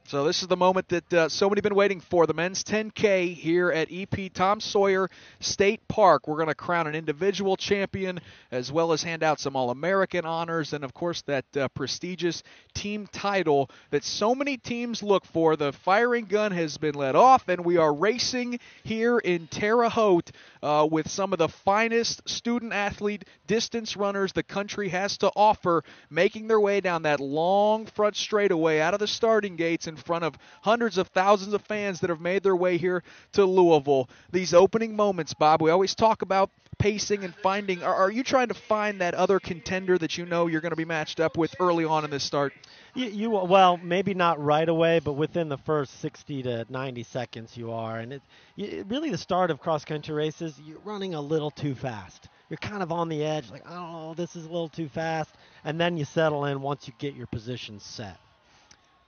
So this is the moment that so many been waiting for, the men's 10K here at EP Tom Sawyer State Park. We're going to crown an individual champion as well as hand out some All-American honors and, of course, that prestigious team title that so many teams look for. The firing gun has been let off, and we are racing here in Terre Haute with some of the finest student-athlete distance runners the country has to offer, making their way down that long front straightaway out of the starting gates in front of hundreds of thousands of fans that have made their way here to Louisville. These opening moments, Bob, we always talk about pacing and finding. Are you trying to find that other contender that you know you're going to be matched up with early on in this start? Well, maybe not right away, but within the first 60 to 90 seconds you are. And really the start of cross-country races, you're running a little too fast. You're kind of on the edge, like, oh, this is a little too fast. And then you settle in once you get your position set.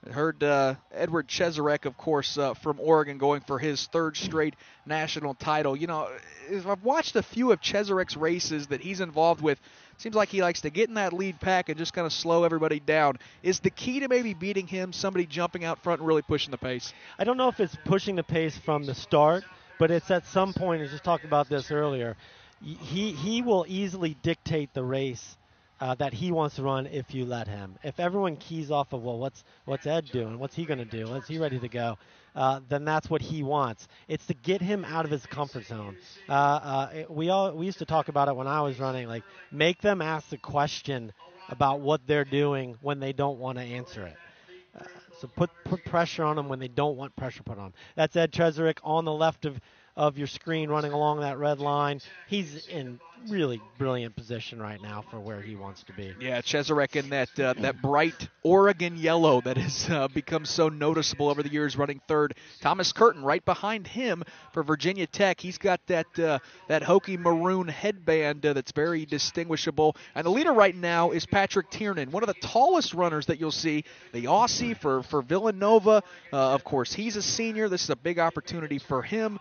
I heard Edward Cheserek, of course, from Oregon, going for his third straight national title. You know, I've watched a few of Cheserek's races that he's involved with. Seems like he likes to get in that lead pack and just kind of slow everybody down. Is the key to maybe beating him somebody jumping out front and really pushing the pace? I don't know if it's pushing the pace from the start, but it's at some point, I just talked about this earlier, he will easily dictate the race that he wants to run if you let him. If everyone keys off of, well, what's Ed doing? What's he going to do? Is he ready to go? Then that's what he wants. It's to get him out of his comfort zone. We used to talk about it when I was running, like make them ask the question about what they're doing when they don't want to answer it. So put pressure on them when they don't want pressure put on them. That's Ed Cheserek on the left of your screen running along that red line. He's in really brilliant position right now for where he wants to be. Yeah, Cesarec in that bright Oregon yellow that has become so noticeable over the years, running third. Thomas Curtin right behind him for Virginia Tech. He's got that Hokie maroon headband that's very distinguishable. And the leader right now is Patrick Tiernan, one of the tallest runners that you'll see. The Aussie for Villanova. Of course, he's a senior. This is a big opportunity for him.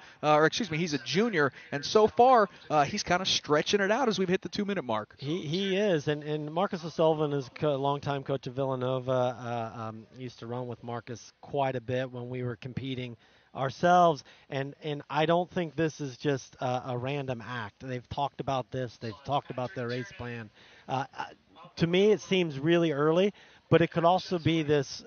He's a junior. And so far, he's kind of stretching it out as we've hit the 2-minute mark. He is, and Marcus O'Sullivan is a longtime coach of Villanova. Used to run with Marcus quite a bit when we were competing ourselves, and I don't think this is just a random act. They've talked about this. They've talked about their race plan. To me, it seems really early, but it could also be this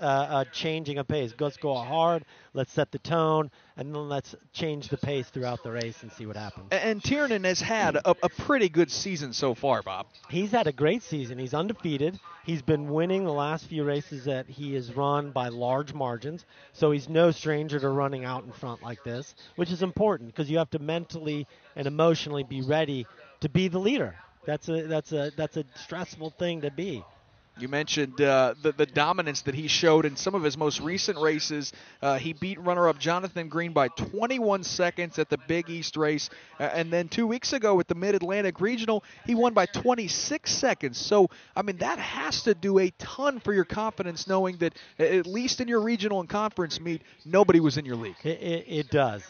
changing of pace. Let's go hard, let's set the tone, and then let's change the pace throughout the race and see what happens. And Tiernan has had a pretty good season so far, Bob. He's had a great season. He's undefeated. He's been winning the last few races that he has run by large margins, so he's no stranger to running out in front like this, which is important because you have to mentally and emotionally be ready to be the leader. That's a stressful thing to be. You mentioned the dominance that he showed in some of his most recent races. He beat runner-up Jonathan Green by 21 seconds at the Big East race. And then 2 weeks ago at the Mid-Atlantic Regional, he won by 26 seconds. So, I mean, that has to do a ton for your confidence knowing that at least in your regional and conference meet, nobody was in your league. It does.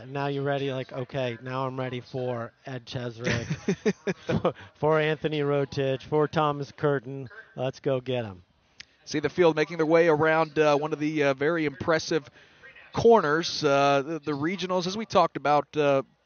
Now you're ready, like, okay, now I'm ready for Ed Cheserek, for Anthony Rotich, for Thomas Curtin. Let's go get them. See the field making their way around one of the very impressive corners. The regionals, as we talked about,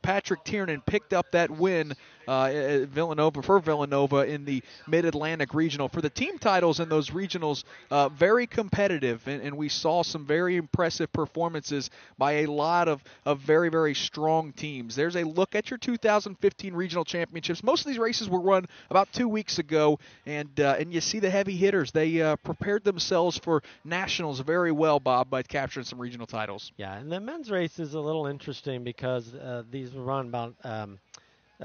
Patrick Tiernan picked up that win at Villanova in the Mid-Atlantic Regional. For the team titles in those regionals, very competitive, and we saw some very impressive performances by a lot of very, very strong teams. There's a look at your 2015 regional championships. Most of these races were run about 2 weeks ago, and you see the heavy hitters. They prepared themselves for nationals very well, Bob, by capturing some regional titles. Yeah, and the men's race is a little interesting because these were run about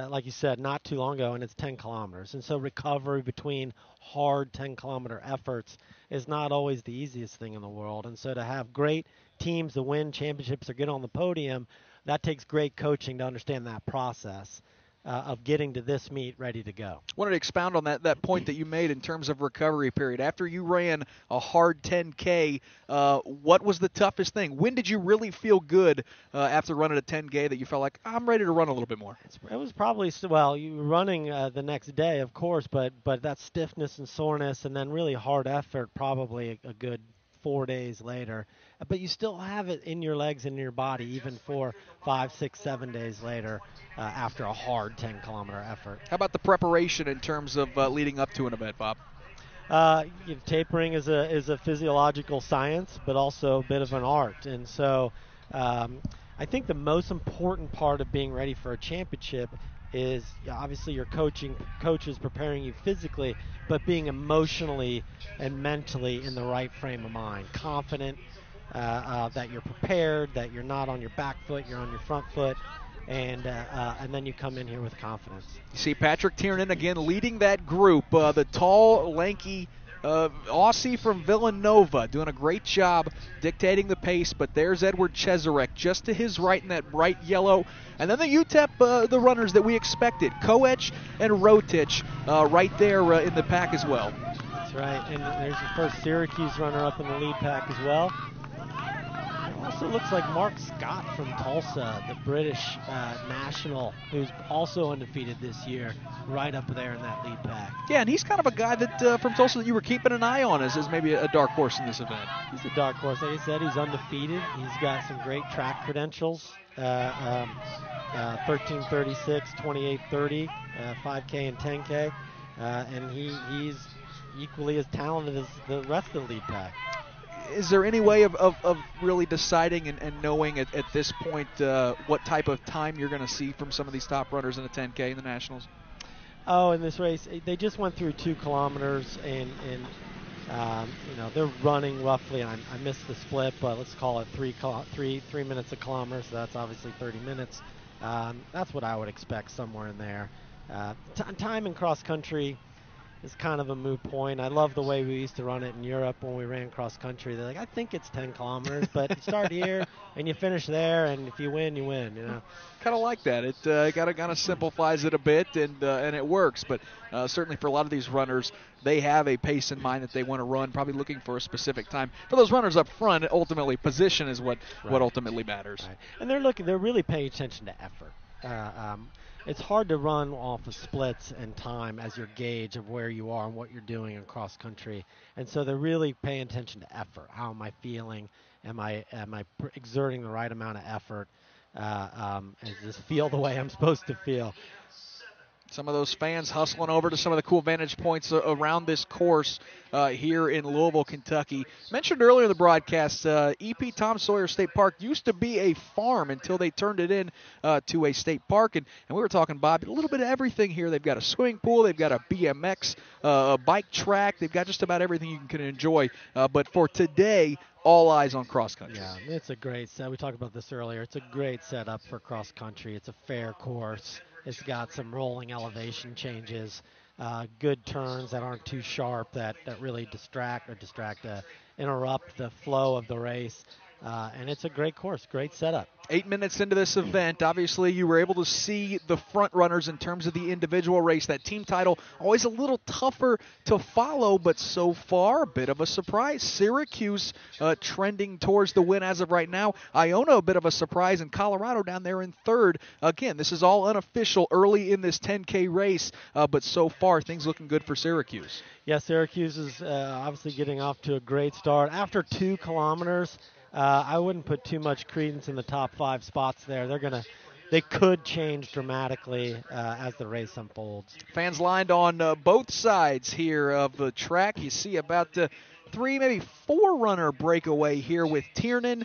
like you said, not too long ago, and it's 10 kilometers. And so recovery between hard 10-kilometer efforts is not always the easiest thing in the world. And so to have great teams to win championships or get on the podium, that takes great coaching to understand that process of getting to this meet ready to go. I wanted to expound on that point that you made in terms of recovery period. After you ran a hard 10K, what was the toughest thing? When did you really feel good after running a 10K that you felt like, I'm ready to run a little bit more? It was probably, well, you were running the next day, of course, but that stiffness and soreness and then really hard effort probably a good 4 days later. but you still have it in your legs and in your body even 4, 5, 6, 7 days later after a hard 10-kilometer effort. How about the preparation in terms of leading up to an event, Bob? Tapering is a physiological science, but also a bit of an art. And so I think the most important part of being ready for a championship is obviously your coach is preparing you physically, but being emotionally and mentally in the right frame of mind, confident that you're prepared, that you're not on your back foot, you're on your front foot, and then you come in here with confidence. You see Patrick Tiernan again leading that group, the tall, lanky Aussie from Villanova, doing a great job dictating the pace, but there's Edward Cheserek just to his right in that bright yellow. And then the UTEP, the runners that we expected, Koech and Rotich right there in the pack as well. That's right, and there's the first Syracuse runner up in the lead pack as well. Also looks like Mark Scott from Tulsa, the British national, who's also undefeated this year, right up there in that lead pack. Yeah, and he's kind of a guy that from Tulsa that you were keeping an eye on as maybe a dark horse in this event. He's a dark horse. Like I said, he's undefeated. He's got some great track credentials, 13:36, 28:30, 5K and 10K, and he's equally as talented as the rest of the lead pack. Is there any way of really deciding and knowing at this point what type of time you're going to see from some of these top runners in the 10K in the Nationals? Oh, in this race, they just went through 2 kilometers, and they're running roughly, and I missed the split, but let's call it 3 minutes a kilometer, so that's obviously 30 minutes. That's what I would expect, somewhere in there. Time in cross country is kind of a moot point. I love the way we used to run it in Europe when we ran cross country. They're like, I think it's 10 kilometers, but you start here and you finish there, and if you win, you win. Kind of like that. It kind of simplifies it a bit, and it works. But certainly for a lot of these runners, they have a pace in mind that they want to run, probably looking for a specific time. For those runners up front, ultimately position is what ultimately matters. Right. And they're really paying attention to effort. It's hard to run off of splits and time as your gauge of where you are and what you're doing in cross country. And so they're really paying attention to effort. How am I feeling? Am I exerting the right amount of effort? Does this feel the way I'm supposed to feel? Some of those fans hustling over to some of the cool vantage points around this course here in Louisville, Kentucky. Mentioned earlier in the broadcast, EP Tom Sawyer State Park used to be a farm until they turned it in to a state park. And we were talking, Bob, a little bit of everything here. They've got a swimming pool. They've got a BMX, a bike track. They've got just about everything you can enjoy. But for today, all eyes on cross country. Yeah, it's a great set. We talked about this earlier. It's a great setup for cross country. It's a fair course. It's got some rolling elevation changes, good turns that aren't too sharp that really interrupt the flow of the race. And it's a great course, great setup. 8 minutes into this event, obviously you were able to see the front runners in terms of the individual race. That team title, always a little tougher to follow, but so far, a bit of a surprise. Syracuse trending towards the win as of right now. Iona, a bit of a surprise, and Colorado down there in third. Again, this is all unofficial early in this 10K race, but so far, things looking good for Syracuse. Yeah, Syracuse is obviously getting off to a great start. After 2 kilometers, I wouldn't put too much credence in the top 5 spots there. They could change dramatically as the race unfolds. Fans lined on both sides here of the track. You see about 3, maybe 4 runner breakaway here with Tiernan.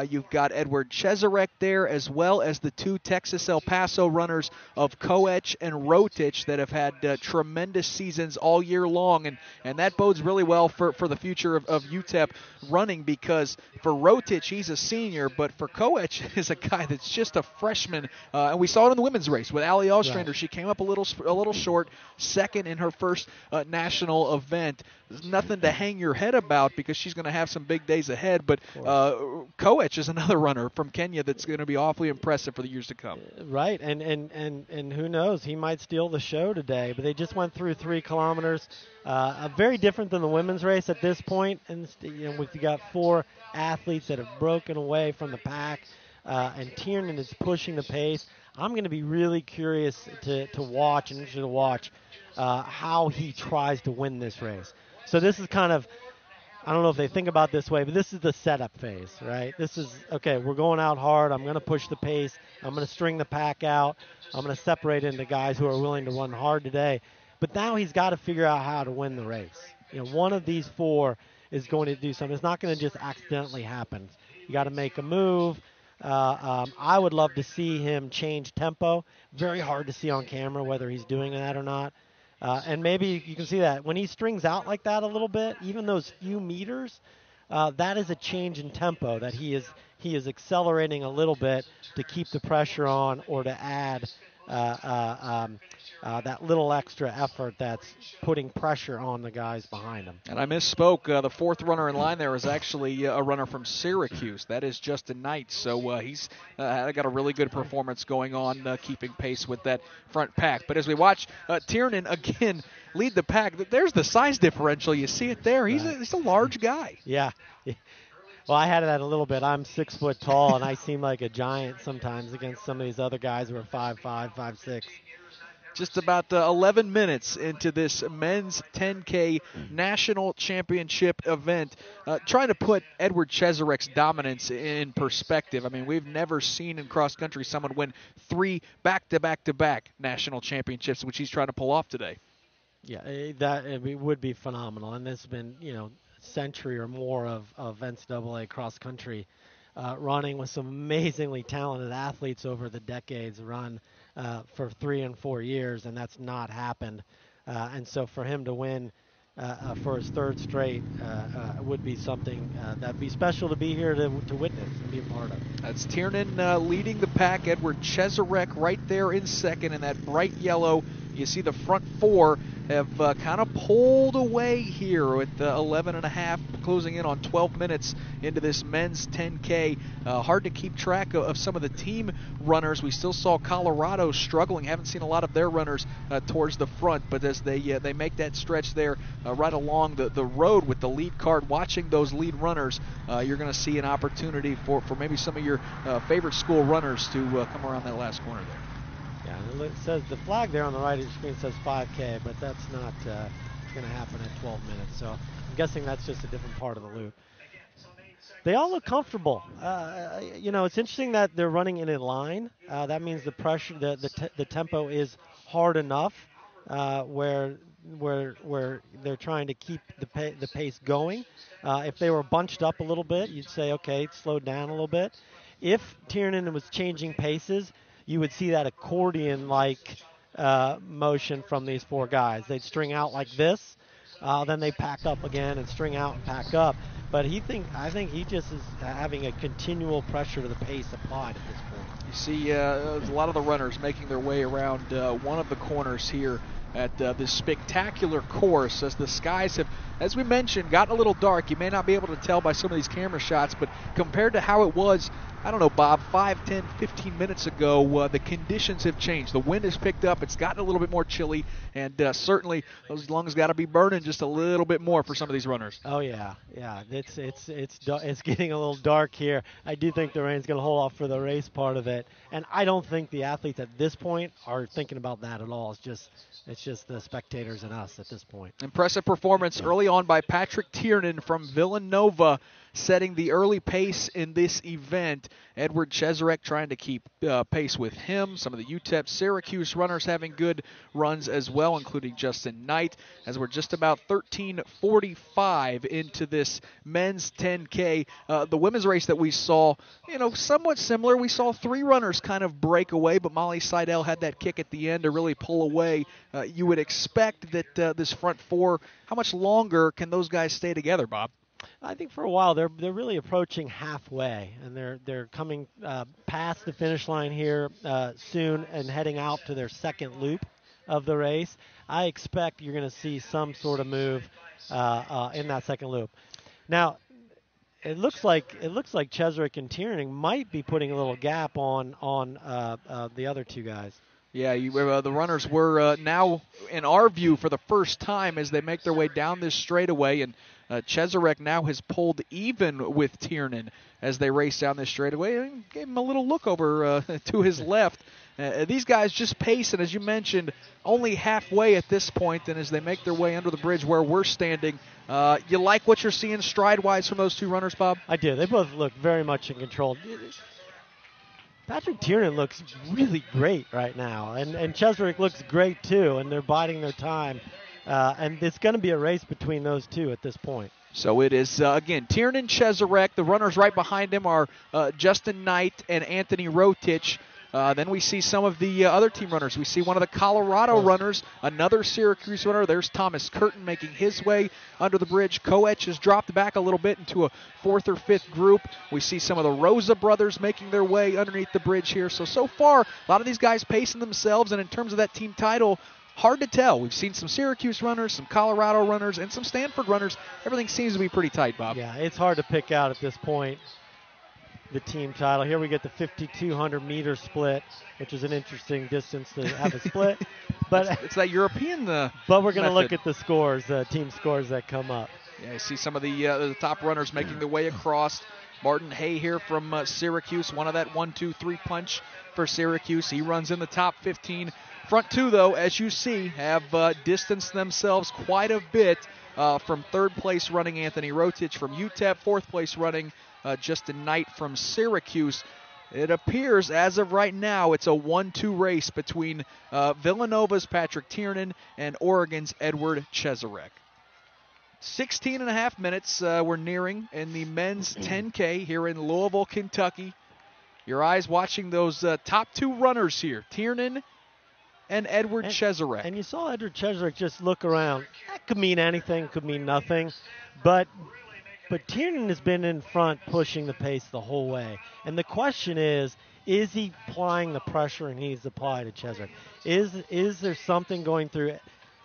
You've got Edward Cheserek there, as well as the 2 Texas El Paso runners of Koech and Rotich that have had tremendous seasons all year long, and that bodes really well for the future of UTEP running, because for Rotich, he's a senior, but for Koech is a guy that's just a freshman, and we saw it in the women's race with Allie Ostrander. Right. She came up a little short, second in her first national event. There's nothing to hang your head about because she's going to have some big days ahead, but Koech is another runner from Kenya that's going to be awfully impressive for the years to come. Right, and who knows, he might steal the show today. But they just went through 3 kilometers, very different than the women's race at this point. And we've got 4 athletes that have broken away from the pack, and Tiernan is pushing the pace. I'm going to be really curious to watch and interested to watch how he tries to win this race. So this is kind of I don't know if they think about it this way, but this is the setup phase, right? This is, okay, we're going out hard. I'm going to push the pace. I'm going to string the pack out. I'm going to separate into guys who are willing to run hard today. But now he's got to figure out how to win the race. One of these four is going to do something. It's not going to just accidentally happen. You got to make a move. I would love to see him change tempo. Very hard to see on camera whether he's doing that or not. And maybe you can see that when he strings out like that a little bit, even those few meters, that is a change in tempo that he is accelerating a little bit to keep the pressure on or to add that little extra effort that's putting pressure on the guys behind him. And I misspoke. The fourth runner in line there is actually a runner from Syracuse. That is Justin Knight. So he's got a really good performance going on, keeping pace with that front pack. But as we watch Tiernan again lead the pack, there's the size differential. You see it there. He's a large guy. Yeah. Well, I had that a little bit. I'm 6 foot tall, and I seem like a giant sometimes against some of these other guys who are 5'5", 5'6". Just about 11 minutes into this men's 10K national championship event, trying to put Edward Cheserek's dominance in perspective. I mean, we've never seen in cross country someone win 3 back-to-back-to-back national championships, which he's trying to pull off today. Yeah, it would be phenomenal, and there's been century or more of NCAA cross country running with some amazingly talented athletes over the decades run for 3 and 4 years, and that's not happened. And so for him to win for his third straight would be something that'd be special to be here to witness and be a part of. That's Tiernan leading the pack. Edward Cheserek right there in second in that bright yellow. You see the front four have kind of pulled away here with 11 and a half, closing in on 12 minutes into this men's 10K. Hard to keep track of some of the team runners. We still saw Colorado struggling. Haven't seen a lot of their runners towards the front, but as they make that stretch there right along the road with the lead card, watching those lead runners, you're going to see an opportunity for maybe some of your favorite school runners to come around that last corner there. Yeah, it says the flag there on the right of the screen says 5K, but that's not going to happen at 12 minutes. So I'm guessing that's just a different part of the loop. They all look comfortable. It's interesting that they're running in a line. That means the pressure, the tempo is hard enough where they're trying to keep the pace going. If they were bunched up a little bit, you'd say, okay, slow down a little bit. If Tiernan was changing paces, you would see that accordion-like motion from these four guys. They'd string out like this, then they pack up again and string out and pack up. But I think he just is having a continual pressure to the pace applied at this point. You see a lot of the runners making their way around one of the corners here at this spectacular course as the skies have, as we mentioned, gotten a little dark. You may not be able to tell by some of these camera shots, but compared to how it was, I don't know, Bob, 5, 10, 15 minutes ago, the conditions have changed. The wind has picked up. It's gotten a little bit more chilly, and certainly those lungs got to be burning just a little bit more for some of these runners. Oh, yeah. It's getting a little dark here. I do think the rain's going to hold off for the race part of it, and I don't think the athletes at this point are thinking about that at all. It's just the spectators and us at this point. Impressive performance early on by Patrick Tiernan from Villanova, setting the early pace in this event. Edward Cheserek trying to keep pace with him. Some of the UTEP Syracuse runners having good runs as well, including Justin Knight, as we're just about 13:45 into this men's 10K. The women's race that we saw, somewhat similar. We saw 3 runners kind of break away, but Molly Seidel had that kick at the end to really pull away. You would expect that this front four, how much longer can those guys stay together, Bob? I think for a while they're really approaching halfway, and they're coming past the finish line here soon and heading out to their second loop of the race. I expect you're going to see some sort of move in that second loop. Now, it looks like Cesarec and Tiernan might be putting a little gap on the other two guys. Yeah, the runners were now, in our view, for the first time as they make their way down this straightaway, and Cesarec now has pulled even with Tiernan as they race down this straightaway, and gave him a little look over to his left. These guys just pace, and as you mentioned, only halfway at this point, and as they make their way under the bridge where we're standing, you like what you're seeing stride-wise from those two runners, Bob? I do. They both look very much in control. Patrick Tiernan looks really great right now, and Cesarec looks great too, and they're biding their time. And it's going to be a race between those two at this point. So it is, again, Tiernan, Cesarec. The runners right behind him are Justin Knight and Anthony Rotich. Then we see some of the other team runners. We see one of the Colorado runners, another Syracuse runner. There's Thomas Curtin making his way under the bridge. Koech has dropped back a little bit into a fourth or fifth group. We see some of the Rosa brothers making their way underneath the bridge here. So far, a lot of these guys pacing themselves, and in terms of that team title, hard to tell. We've seen some Syracuse runners, some Colorado runners, and some Stanford runners. Everything seems to be pretty tight, Bob. Yeah, it's hard to pick out at this point the team title. Here we get the 5,200-meter split, which is an interesting distance to have a split. But it's that European But we're going to look at the scores, team scores that come up. Yeah, I see some of the top runners making their way across. Martin Hay here from Syracuse, one of that 1-2-3 punch for Syracuse. He runs in the top 15. Front two, though, as you see, have distanced themselves quite a bit from third place running Anthony Rotich from UTEP, fourth place running Justin Knight from Syracuse. It appears, as of right now, it's a 1-2 race between Villanova's Patrick Tiernan and Oregon's Edward Cheserek. 16 and a half minutes we're nearing in the men's 10K here in Louisville, Kentucky. Your eyes watching those top two runners here, Tiernan and Edward Cheserek. And you saw Edward Cheserek just look around. That could mean anything, could mean nothing. But Tiernan has been in front pushing the pace the whole way. And the question is he applying the pressure he needs to apply to Cheserek? Is there something going through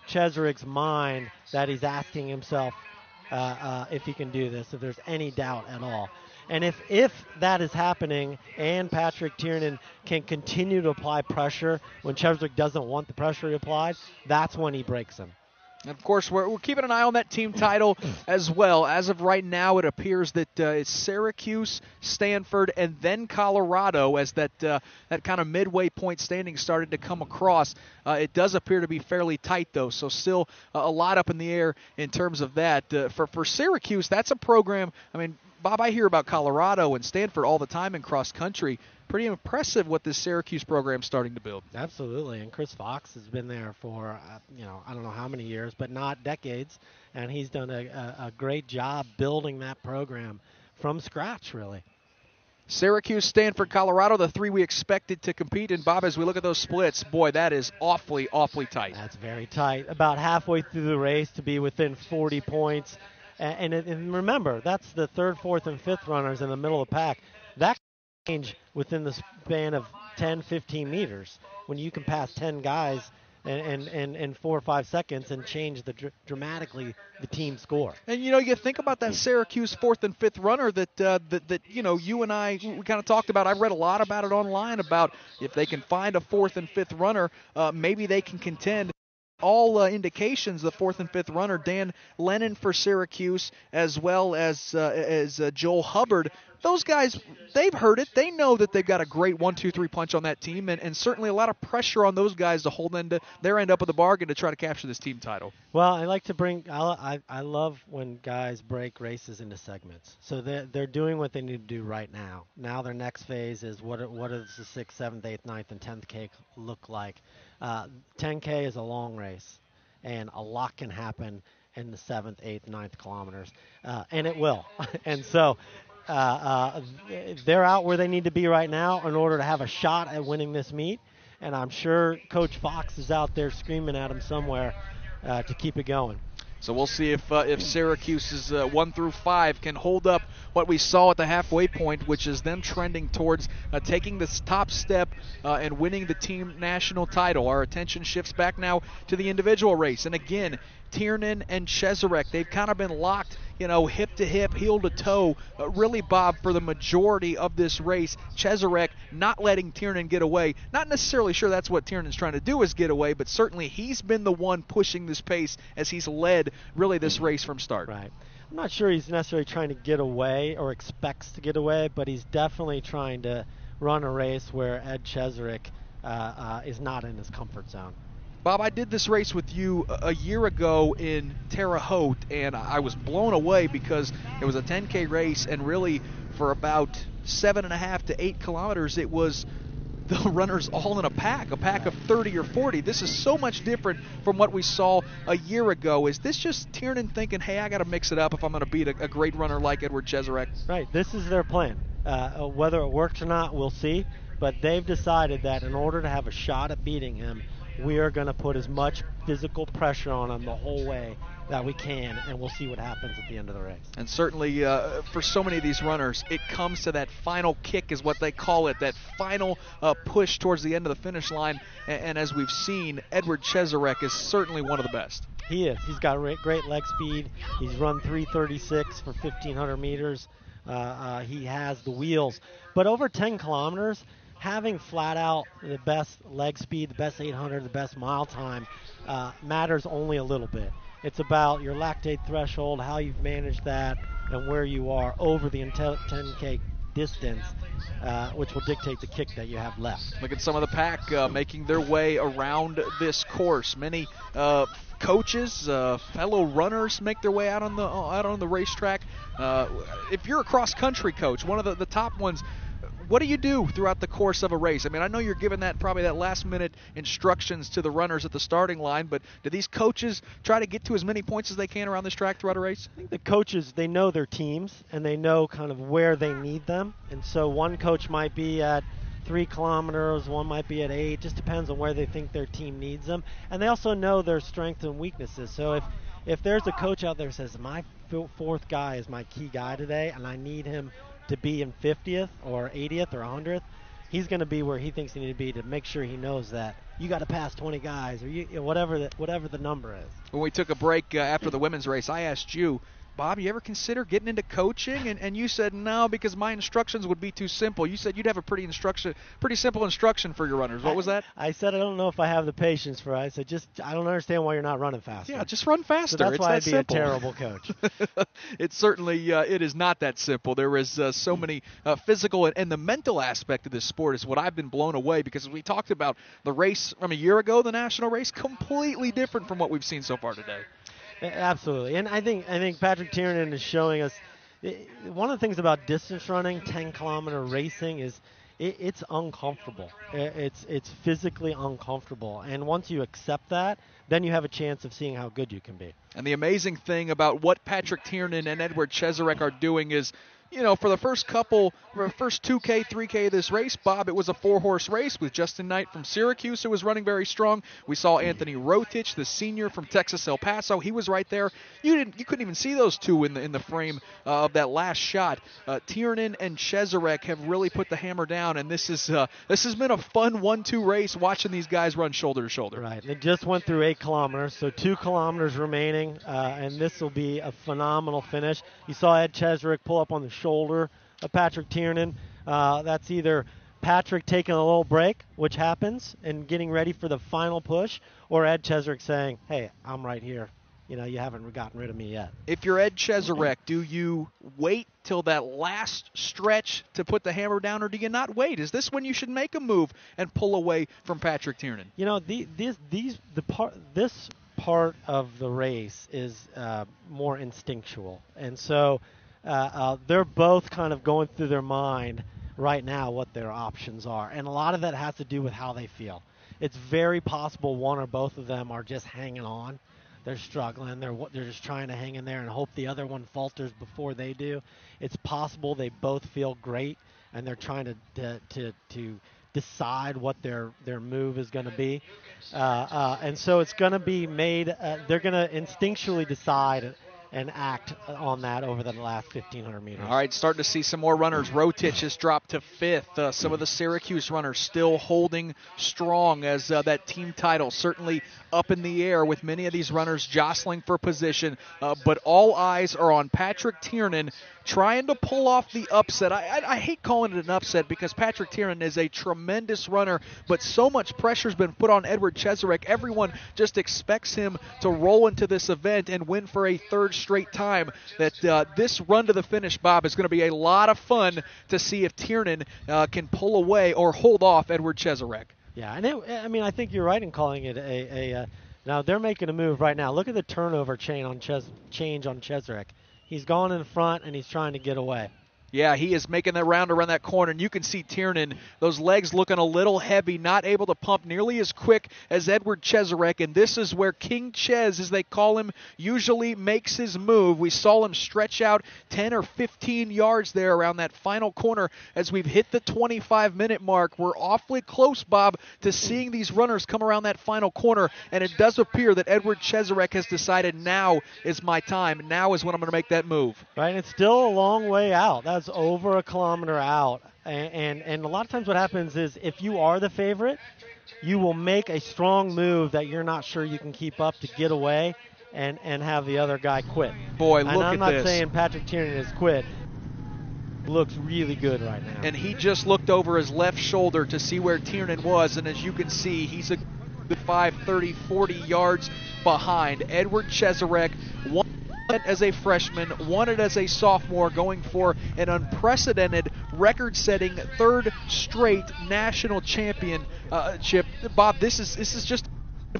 Cesarek's mind that he's asking himself if he can do this, if there's any doubt at all? And if that is happening and Patrick Tiernan can continue to apply pressure when Cheserek doesn't want the pressure applied, that's when he breaks him. And of course, we're keeping an eye on that team title as well. As of right now, it appears that it's Syracuse, Stanford, and then Colorado as that kind of midway point standing started to come across. It does appear to be fairly tight, though, so still a lot up in the air in terms of that. For Syracuse, that's a program, I mean, Bob, I hear about Colorado and Stanford all the time in cross country. Pretty impressive what this Syracuse program's starting to build. Absolutely, and Chris Fox has been there for, I don't know how many years, but not decades, and he's done a great job building that program from scratch, really. Syracuse, Stanford, Colorado, the three we expected to compete. And, Bob, as we look at those splits, boy, that is awfully, awfully tight. That's very tight. About halfway through the race to be within 40 points. And remember, that's the third, fourth, and fifth runners in the middle of the pack. That can change within the span of 10, 15 meters when you can pass 10 guys in 4 or 5 seconds and change dramatically the team score. And, you think about that Syracuse fourth and fifth runner that you and I, we kind of talked about. I read a lot about it online about if they can find a fourth and fifth runner, maybe they can contend. All indications, the fourth and fifth runner, Dan Lennon for Syracuse, as well as Joel Hubbard. Those guys, they've heard it. They know that they've got a great 1-2-3 punch on that team, and certainly a lot of pressure on those guys to hold their end up of the bargain to try to capture this team title. Well, I like to I love when guys break races into segments. So they're doing what they need to do right now. Now their next phase is what does the 6th, 7th, 8th, 9th, and 10th K look like? 10K is a long race, and a lot can happen in the 7th, 8th, 9th kilometers, and it will. And so they're out where they need to be right now in order to have a shot at winning this meet, and I'm sure Coach Fox is out there screaming at him somewhere to keep it going. So we'll see if Syracuse's 1 through 5 can hold up what we saw at the halfway point, which is them trending towards taking this top step and winning the team national title. Our attention shifts back now to the individual race. And again, Tiernan and Cesarec, they've kind of been locked, hip to hip, heel to toe. Really, Bob, for the majority of this race, Cesarec not letting Tiernan get away. Not necessarily sure that's what Tiernan's trying to do is get away, but certainly he's been the one pushing this pace as he's led really this race from start. Right. I'm not sure he's necessarily trying to get away or expects to get away, but he's definitely trying to run a race where Ed Cheserek is not in his comfort zone. Bob, I did this race with you a year ago in Terre Haute, and I was blown away because it was a 10K race, and really for about 7.5 to 8 kilometers, it was the runners all in a pack of 30 or 40. This is so much different from what we saw a year ago. Is this just Tiernan thinking, hey, I got to mix it up if I'm going to beat a great runner like Edward Cheserek? Right. This is their plan. Whether it works or not, we'll see. But they've decided that in order to have a shot at beating him, we are going to put as much physical pressure on him the whole way that we can, and we'll see what happens at the end of the race. And certainly for so many of these runners, it comes to that final kick is what they call it, that final push towards the end of the finish line. And as we've seen, Edward Cheserek is certainly one of the best. He is. He's got great leg speed. He's run 3:36 for 1,500 meters. He has the wheels. But over 10 kilometers, having flat out the best leg speed, the best 800, the best mile time matters only a little bit. It's about your lactate threshold, how you've managed that, and where you are over the 10K distance, which will dictate the kick that you have left. Look at some of the pack making their way around this course. Many coaches, fellow runners make their way out on the racetrack. If you're a cross-country coach, one of the top ones, what do you do throughout the course of a race? I mean, I know you're giving probably that last-minute instructions to the runners at the starting line, but do these coaches try to get to as many points as they can around this track throughout a race? I think the coaches, they know their teams, and they know kind of where they need them. And so one coach might be at 3 kilometers, one might be at 8. Just depends on where they think their team needs them. And they also know their strengths and weaknesses. So if there's a coach out there who says, my fourth guy is my key guy today, and I need him to be in 50th or 80th or 100th, he's going to be where he thinks he needs to be to make sure he knows that you got to pass 20 guys or whatever the number is. When we took a break after the women's race, I asked you, Bob, you ever consider getting into coaching? And you said no, because my instructions would be too simple. You said you'd have a pretty simple instruction for your runners. What was that? I said I don't know if I have the patience for it. I said I don't understand why you're not running faster. Yeah, just run faster. So that's why I'd be simple. a terrible coach. It certainly it is not that simple. There is so many physical and the mental aspect of this sport is what I've been blown away, because as we talked about the race from a year ago, the national race, completely different from what we've seen so far today. Absolutely, and I think Patrick Tiernan is showing us one of the things about distance running, 10-kilometer racing, is it's uncomfortable. It's physically uncomfortable, and once you accept that, then you have a chance of seeing how good you can be. And the amazing thing about what Patrick Tiernan and Edward Cheserek are doing is, for the first 2K, 3K of this race, Bob, it was a 4-horse race with Justin Knight from Syracuse, who was running very strong. We saw Anthony Rotich, the senior from Texas El Paso. He was right there. You couldn't even see those two in the frame of that last shot. Tiernan and Cesarec have really put the hammer down, and this has been a fun 1-2 race watching these guys run shoulder to shoulder. Right. They just went through 8 kilometers, so 2 kilometers remaining, and this will be a phenomenal finish. You saw Ed Cheserek pull up on the shoulder of Patrick Tiernan. That's either Patrick taking a little break, which happens, and getting ready for the final push, or Ed Cheserek saying, hey, I'm right here. You haven't gotten rid of me yet. If you're Ed Cheserek, do you wait till that last stretch to put the hammer down, or do you not wait? Is this when you should make a move and pull away from Patrick Tiernan? This part of the race is more instinctual, and so they're both kind of going through their mind right now what their options are, and a lot of that has to do with how they feel. It's very possible one or both of them are just hanging on. They're struggling. They're just trying to hang in there and hope the other one falters before they do. It's possible they both feel great and they're trying to decide what their move is going to be, and so it's going to be made. They're going to instinctually decide and act on that over the last 1,500 meters. All right, starting to see some more runners. Rotich has dropped to 5th. Some of the Syracuse runners still holding strong as that team title certainly up in the air with many of these runners jostling for position. But all eyes are on Patrick Tiernan trying to pull off the upset. I hate calling it an upset because Patrick Tiernan is a tremendous runner, but so much pressure's been put on Edward Cheserek. Everyone just expects him to roll into this event and win for a 3rd straight time. That this run to the finish, Bob, is going to be a lot of fun to see if Tiernan can pull away or hold off Edward Cheserek. Yeah, and I think you're right in calling it now they're making a move right now. Look at the turnover change on Cesarec. He's gone in front and he's trying to get away. Yeah, he is making the round around that corner, and you can see Tiernan, those legs looking a little heavy, not able to pump nearly as quick as Edward Cheserek, and this is where King Ches, as they call him, usually makes his move. We saw him stretch out 10 or 15 yards there around that final corner as we've hit the 25-minute mark. We're awfully close, Bob, to seeing these runners come around that final corner, and it does appear that Edward Cheserek has decided now is my time. Now is when I'm going to make that move. Right, and it's still a long way out. That's over a kilometer out, and a lot of times what happens is if you are the favorite, you will make a strong move that you're not sure you can keep up to get away and have the other guy quit. Boy, look at this. And I'm not saying Patrick Tiernan has quit. Looks really good right now. And he just looked over his left shoulder to see where Tiernan was, and as you can see, he's a good 5, 40 yards behind. Edward Cheserek won as a freshman, won it as a sophomore, going for an unprecedented record-setting 3rd straight national championship. Bob, this is just,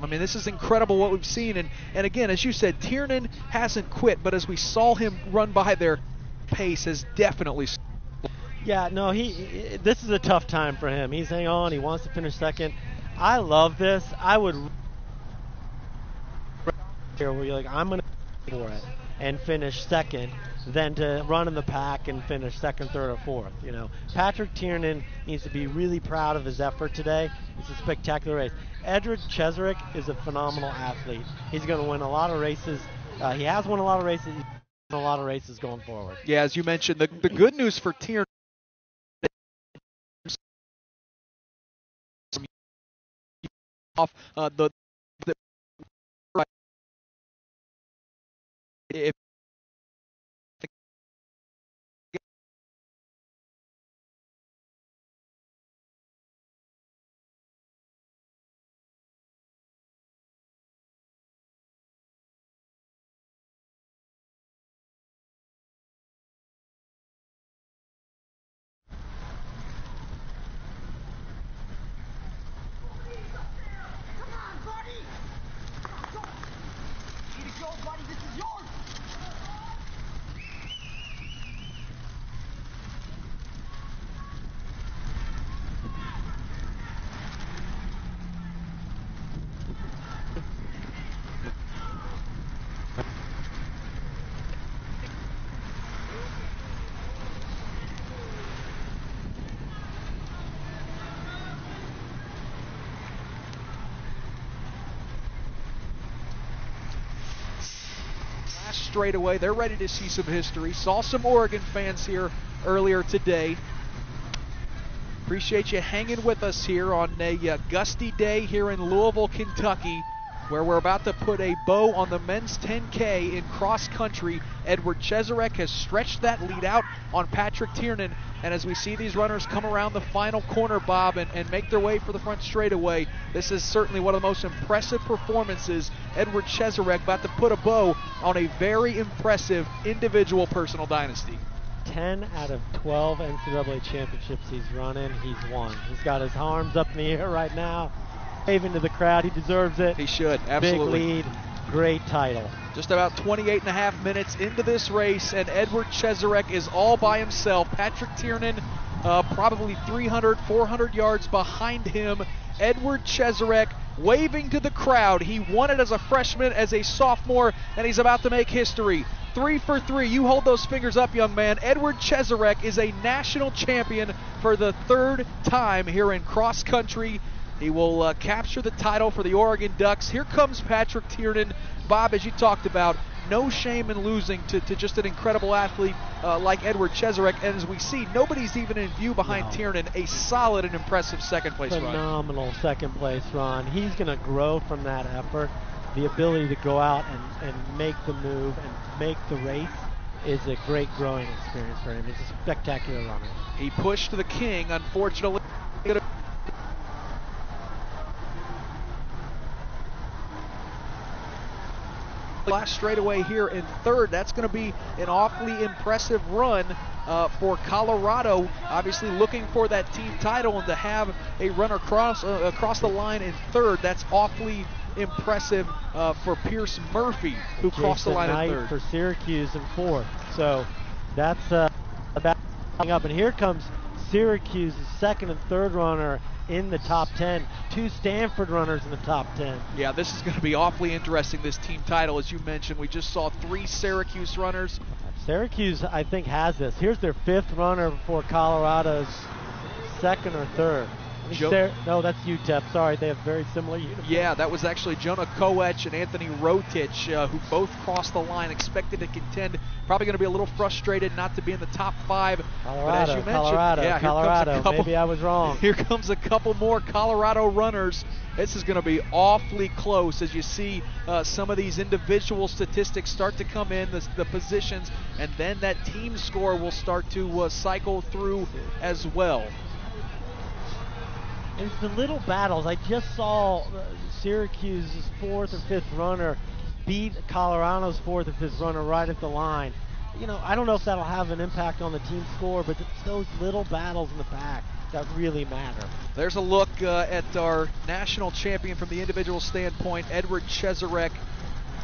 I mean, this is incredible what we've seen. And again, as you said, Tiernan hasn't quit, but as we saw him run by there, pace has definitely. Yeah, no, this is a tough time for him. He's hanging on. He wants to finish 2nd. I love this. I would here where you're like, I'm going to for it and finish 2nd than to run in the pack and finish 2nd, 3rd, or 4th. You know, Patrick Tiernan needs to be really proud of his effort today. It's a spectacular race. Edward Cheserek is a phenomenal athlete. He's going to win a lot of races. He has won a lot of races. He's won a lot of races going forward. Yeah, as you mentioned, the good news for Tiernan off if straight away, they're ready to see some history. Saw some Oregon fans here earlier today. Appreciate you hanging with us here on a gusty day here in Louisville, Kentucky, where we're about to put a bow on the men's 10K in cross country. Edward Cheserek has stretched that lead out on Patrick Tiernan, and as we see these runners come around the final corner, Bob, and make their way for the front straightaway, this is certainly one of the most impressive performances. Edward Cheserek about to put a bow on a very impressive individual personal dynasty. 10 out of 12 NCAA championships he's running, he's won. He's got his arms up in the air right now, waving to the crowd. He deserves it. He should, absolutely. Big lead, great title. Just about 28 and a half minutes into this race, and Edward Cheserek is all by himself. Patrick Tiernan probably 300, 400 yards behind him. Edward Cheserek waving to the crowd. He won it as a freshman, as a sophomore, and he's about to make history. 3 for 3. You hold those fingers up, young man. Edward Cheserek is a national champion for the 3rd time here in cross country. He will capture the title for the Oregon Ducks. Here comes Patrick Tiernan. Bob, as you talked about, no shame in losing to just an incredible athlete like Edward Cheserek. And as we see, nobody's even in view behind Tiernan. A solid and impressive second-place run. Phenomenal second-place run. He's going to grow from that effort. The ability to go out and make the move and make the race is a great growing experience for him. He's a spectacular runner. He pushed the king, unfortunately. Last straightaway here in third. That's going to be an awfully impressive run for Colorado. Obviously looking for that team title, and to have a runner across the line in third, that's awfully impressive for Pierce Murphy, who crossed the line in third. For Syracuse in fourth. So that's about up. And here comes Syracuse's second and third runner in the top 10. Two Stanford runners in the top 10. Yeah, this is going to be awfully interesting, this team title. As you mentioned, we just saw 3 Syracuse runners. Syracuse, I think, has this. Here's their 5th runner for Colorado's second or third. No, that's UTEP. Sorry, they have very similar uniforms. Yeah, that was actually Jonah Koech and Anthony Rotich, who both crossed the line, expected to contend. Probably going to be a little frustrated not to be in the top 5. Colorado, but as you mentioned, Colorado. Maybe I was wrong. Here comes a couple more Colorado runners. This is going to be awfully close as you see some of these individual statistics start to come in, the positions, and then that team score will start to cycle through as well. It's the little battles. I just saw Syracuse's 4th or 5th runner beat Colorado's 4th or 5th runner right at the line. You know, I don't know if that'll have an impact on the team score, but it's those little battles in the pack that really matter. There's a look at our national champion from the individual standpoint, Edward Cheserek.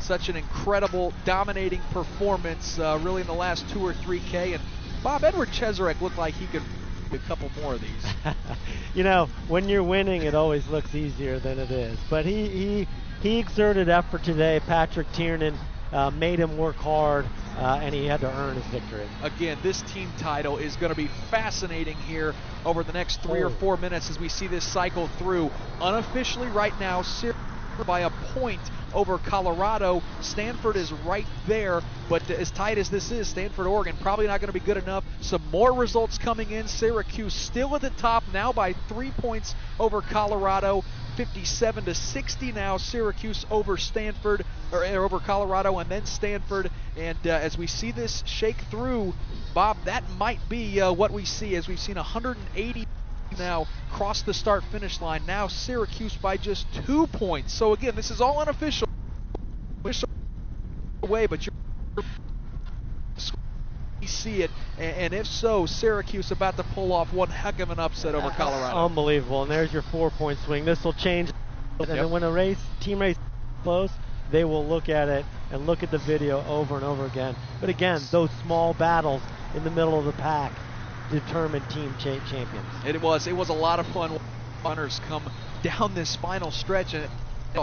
Such an incredible, dominating performance really in the last 2 or 3K. And Bob, Edward Cheserek looked like he could a couple more of these. You know, when you're winning, it always looks easier than it is. But he exerted effort today. Patrick Tiernan made him work hard, and he had to earn his victory. Again, this team title is going to be fascinating here over the next 3 or 4 minutes as we see this cycle through. Unofficially right now, Syracuse by a point over Colorado. Stanford is right there, but as tight as this is, Stanford, Oregon, probably not going to be good enough. Some more results coming in. Syracuse still at the top now by 3 points over Colorado. 57-60 now. Syracuse over Stanford, or over Colorado, and then Stanford. And as we see this shake through, Bob, that might be what we see, as we've seen 180 now cross the start-finish line. Now Syracuse by just 2 points. So again, this is all unofficial way, but you see it, and if so, Syracuse about to pull off one heck of an upset over Colorado. Unbelievable. And there's your 4-point swing. This will change. And then when a team race close, they will look at it and look at the video over and over again. But again, those small battles in the middle of the pack determine team champions. It was a lot of fun. Runners come down this final stretch, and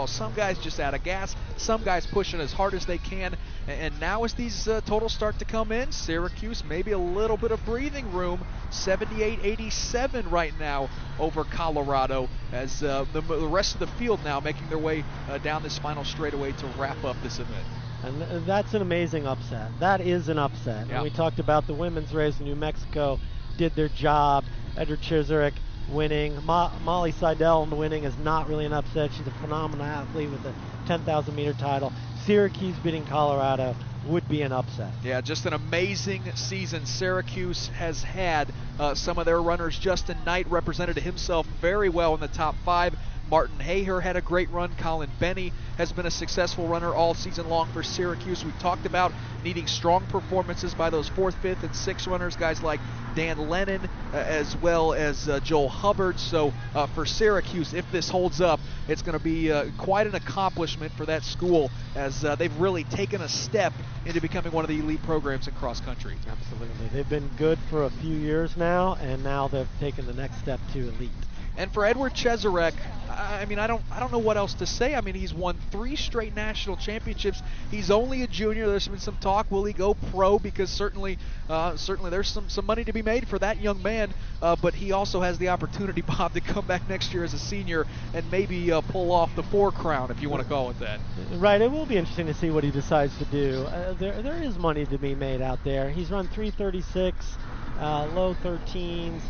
some guys just out of gas, some guys pushing as hard as they can, and now as these totals start to come in, Syracuse maybe a little bit of breathing room. 78-87 right now over Colorado, as the rest of the field now making their way down this final straightaway to wrap up this event. And that's an amazing upset. That is an upset. Yeah. And we talked about the women's race in New Mexico did their job. Edward Cheserek winning. Molly Seidel winning is not really an upset. She's a phenomenal athlete with a 10,000 meter title. Syracuse beating Colorado would be an upset. Yeah, just an amazing season Syracuse has had. Some of their runners, Justin Knight represented himself very well in the top 5. Martin Haher had a great run. Colin Benny has been a successful runner all season long for Syracuse. We talked about needing strong performances by those 4th, 5th, and 6th runners, guys like Dan Lennon, as well as Joel Hubbard. So for Syracuse, if this holds up, it's going to be quite an accomplishment for that school, as they've really taken a step into becoming one of the elite programs in cross country. Absolutely. They've been good for a few years now, and now they've taken the next step to elite. And for Edward Cheserek, I mean, I don't know what else to say. I mean, he's won 3 straight national championships. He's only a junior. There's been some talk, will he go pro? Because certainly there's some money to be made for that young man. But he also has the opportunity, Bob, to come back next year as a senior and maybe pull off the 4 crown, if you want to call it that. Right. It will be interesting to see what he decides to do. There is money to be made out there. He's run 336, low 13s.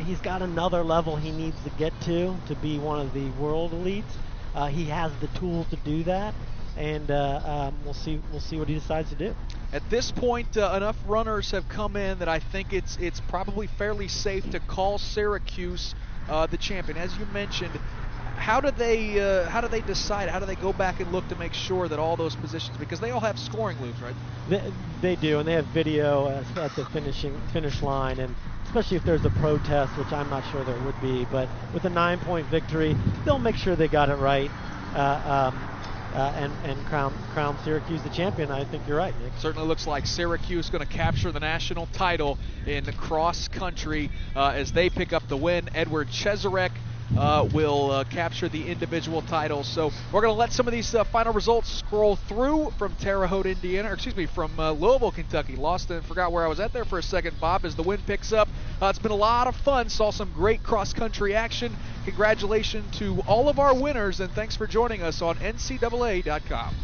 He's got another level he needs to get to be one of the world elites. He has the tools to do that, and we'll see what he decides to do. At this point, enough runners have come in that I think it's probably fairly safe to call Syracuse the champion. As you mentioned, how do they decide? How do they go back and look to make sure that all those positions, because they all have scoring loops, right? They do, and they have video at the finish line, and especially if there's a protest, which I'm not sure there would be, but with a 9-point victory, they'll make sure they got it right and crown Syracuse the champion. I think you're right, Nick. Certainly looks like Syracuse going to capture the national title in cross country as they pick up the win. Edward Cheserek will capture the individual titles. So we're going to let some of these final results scroll through from Terre Haute, Indiana, from Louisville, Kentucky. Lost and forgot where I was at there for a second, Bob, as the win picks up. It's been a lot of fun. Saw some great cross-country action. Congratulations to all of our winners, and thanks for joining us on NCAA.com.